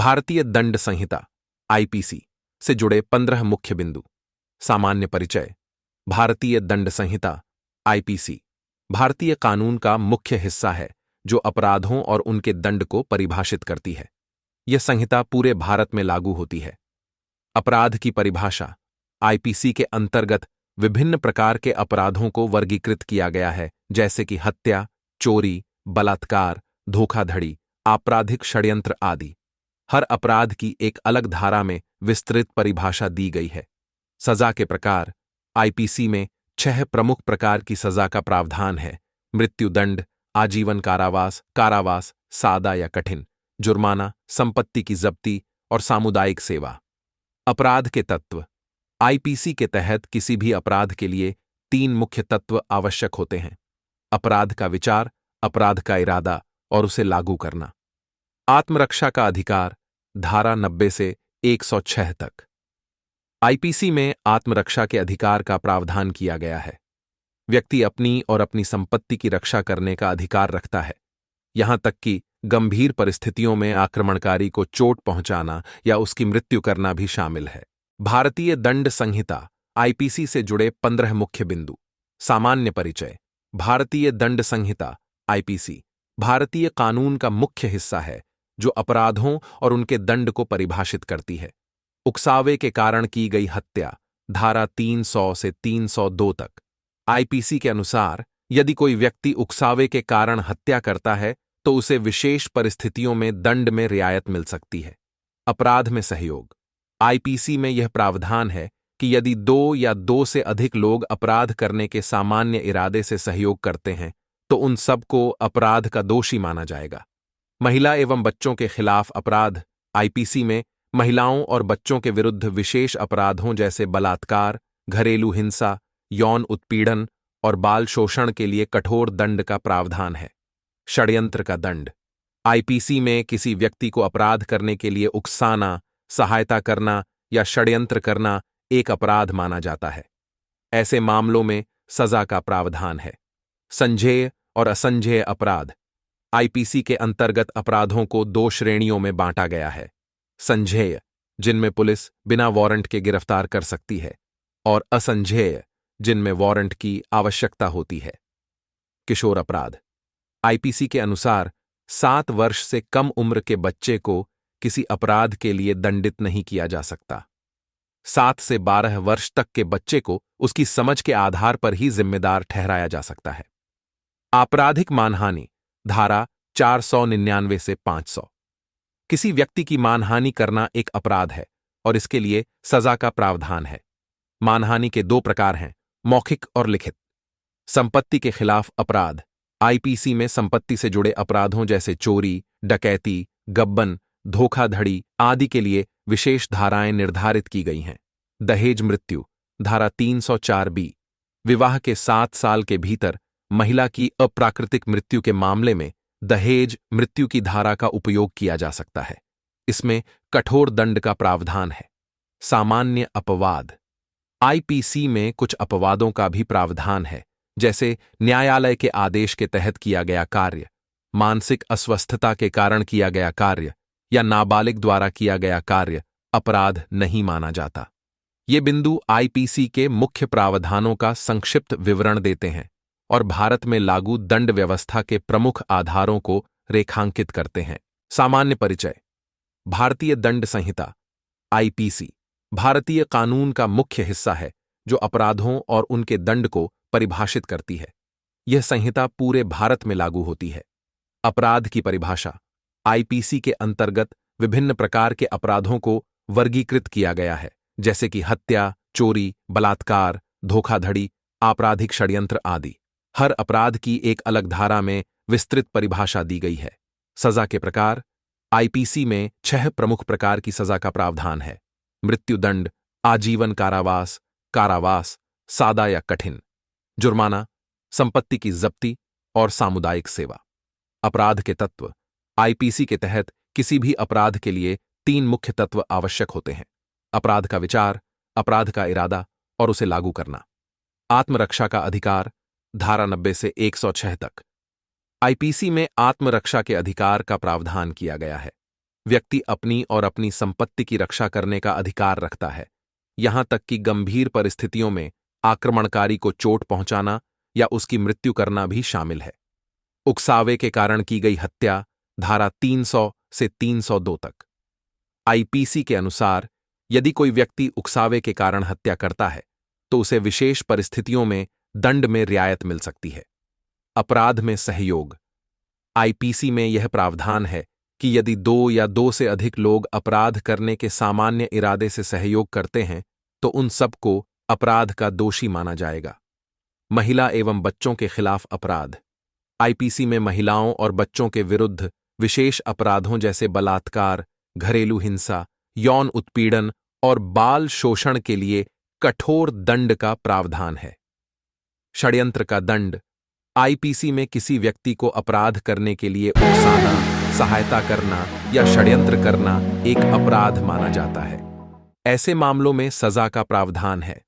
भारतीय दंड संहिता आईपीसी से जुड़े 15 मुख्य बिंदु। सामान्य परिचय। भारतीय दंड संहिता आईपीसी भारतीय कानून का मुख्य हिस्सा है जो अपराधों और उनके दंड को परिभाषित करती है। यह संहिता पूरे भारत में लागू होती है। अपराध की परिभाषा। आईपीसी के अंतर्गत विभिन्न प्रकार के अपराधों को वर्गीकृत किया गया है, जैसे कि हत्या, चोरी, बलात्कार, धोखाधड़ी, आपराधिक षड्यंत्र आदि। हर अपराध की एक अलग धारा में विस्तृत परिभाषा दी गई है। सजा के प्रकार। आईपीसी में 6 प्रमुख प्रकार की सजा का प्रावधान है। मृत्युदंड, आजीवन कारावास, सादा या कठिन, जुर्माना, संपत्ति की जब्ती और सामुदायिक सेवा। अपराध के तत्व। आईपीसी के तहत किसी भी अपराध के लिए 3 मुख्य तत्व आवश्यक होते हैं: अपराध का विचार, अपराध का इरादा और उसे लागू करना। आत्मरक्षा का अधिकार, धारा 90 से 106 तक। आईपीसी में आत्मरक्षा के अधिकार का प्रावधान किया गया है। व्यक्ति अपनी और अपनी संपत्ति की रक्षा करने का अधिकार रखता है, यहां तक कि गंभीर परिस्थितियों में आक्रमणकारी को चोट पहुंचाना या उसकी मृत्यु करना भी शामिल है। भारतीय दंड संहिता आईपीसी से जुड़े 15 मुख्य बिंदु। सामान्य परिचय। भारतीय दंड संहिता आईपीसी भारतीय कानून का मुख्य हिस्सा है जो अपराधों और उनके दंड को परिभाषित करती है। उकसावे के कारण की गई हत्या, धारा 300 से 302 तक। आईपीसी के अनुसार यदि कोई व्यक्ति उकसावे के कारण हत्या करता है तो उसे विशेष परिस्थितियों में दंड में रियायत मिल सकती है। अपराध में सहयोग। आईपीसी में यह प्रावधान है कि यदि 2 या 2 से अधिक लोग अपराध करने के सामान्य इरादे से सहयोग करते हैं तो उन सबको अपराध का दोषी माना जाएगा। महिला एवं बच्चों के खिलाफ अपराध। आईपीसी में महिलाओं और बच्चों के विरुद्ध विशेष अपराधों जैसे बलात्कार, घरेलू हिंसा, यौन उत्पीड़न और बाल शोषण के लिए कठोर दंड का प्रावधान है। षड्यंत्र का दंड। आईपीसी में किसी व्यक्ति को अपराध करने के लिए उकसाना, सहायता करना या षड्यंत्र करना एक अपराध माना जाता है। ऐसे मामलों में सजा का प्रावधान है। संज्ञेय और असंज्ञेय अपराध। आईपीसी के अंतर्गत अपराधों को 2 श्रेणियों में बांटा गया है: संज्ञेय, जिनमें पुलिस बिना वारंट के गिरफ्तार कर सकती है, और असंज्ञेय, जिनमें वारंट की आवश्यकता होती है। किशोर अपराध। आईपीसी के अनुसार 7 वर्ष से कम उम्र के बच्चे को किसी अपराध के लिए दंडित नहीं किया जा सकता। 7 से 12 वर्ष तक के बच्चे को उसकी समझ के आधार पर ही जिम्मेदार ठहराया जा सकता है। आपराधिक मानहानि, धारा 499 से 500। किसी व्यक्ति की मानहानि करना एक अपराध है और इसके लिए सजा का प्रावधान है। मानहानि के 2 प्रकार हैं: मौखिक और लिखित। संपत्ति के खिलाफ अपराध। आईपीसी में संपत्ति से जुड़े अपराधों जैसे चोरी, डकैती, गबन, धोखाधड़ी आदि के लिए विशेष धाराएं निर्धारित की गई हैं। दहेज मृत्यु, धारा 304 विवाह के 7 साल के भीतर महिला की अप्राकृतिक मृत्यु के मामले में दहेज मृत्यु की धारा का उपयोग किया जा सकता है। इसमें कठोर दंड का प्रावधान है। सामान्य अपवाद। आईपीसी में कुछ अपवादों का भी प्रावधान है, जैसे न्यायालय के आदेश के तहत किया गया कार्य, मानसिक अस्वस्थता के कारण किया गया कार्य या नाबालिग द्वारा किया गया कार्य अपराध नहीं माना जाता। ये बिंदु आईपीसी के मुख्य प्रावधानों का संक्षिप्त विवरण देते हैं और भारत में लागू दंड व्यवस्था के प्रमुख आधारों को रेखांकित करते हैं। सामान्य परिचय। भारतीय दंड संहिता आईपीसी भारतीय कानून का मुख्य हिस्सा है जो अपराधों और उनके दंड को परिभाषित करती है। यह संहिता पूरे भारत में लागू होती है। अपराध की परिभाषा। आईपीसी के अंतर्गत विभिन्न प्रकार के अपराधों को वर्गीकृत किया गया है, जैसे कि हत्या, चोरी, बलात्कार, धोखाधड़ी, आपराधिक षड्यंत्र आदि। हर अपराध की एक अलग धारा में विस्तृत परिभाषा दी गई है। सजा के प्रकार। आईपीसी में 6 प्रमुख प्रकार की सजा का प्रावधान है: मृत्युदंड, आजीवन कारावास, सादा या कठिन, जुर्माना, संपत्ति की जब्ती और सामुदायिक सेवा। अपराध के तत्व। आईपीसी के तहत किसी भी अपराध के लिए 3 मुख्य तत्व आवश्यक होते हैं: अपराध का विचार, अपराध का इरादा और उसे लागू करना। आत्मरक्षा का अधिकार, धारा 90 से 106 तक। आईपीसी में आत्मरक्षा के अधिकार का प्रावधान किया गया है। व्यक्ति अपनी और अपनी संपत्ति की रक्षा करने का अधिकार रखता है, यहां तक कि गंभीर परिस्थितियों में आक्रमणकारी को चोट पहुंचाना या उसकी मृत्यु करना भी शामिल है। उकसावे के कारण की गई हत्या, धारा 300 से 302 तक। आईपीसी के अनुसार यदि कोई व्यक्ति उकसावे के कारण हत्या करता है तो उसे विशेष परिस्थितियों में दंड में रियायत मिल सकती है। अपराध में सहयोग। आईपीसी में यह प्रावधान है कि यदि 2 या 2 से अधिक लोग अपराध करने के सामान्य इरादे से सहयोग करते हैं तो उन सबको अपराध का दोषी माना जाएगा। महिला एवं बच्चों के खिलाफ अपराध। आईपीसी में महिलाओं और बच्चों के विरुद्ध विशेष अपराधों जैसे बलात्कार, घरेलू हिंसा, यौन उत्पीड़न और बाल शोषण के लिए कठोर दंड का प्रावधान है। षड्यंत्र का दंड। आईपीसी में किसी व्यक्ति को अपराध करने के लिए उकसाना, सहायता करना या षड्यंत्र करना एक अपराध माना जाता है। ऐसे मामलों में सजा का प्रावधान है।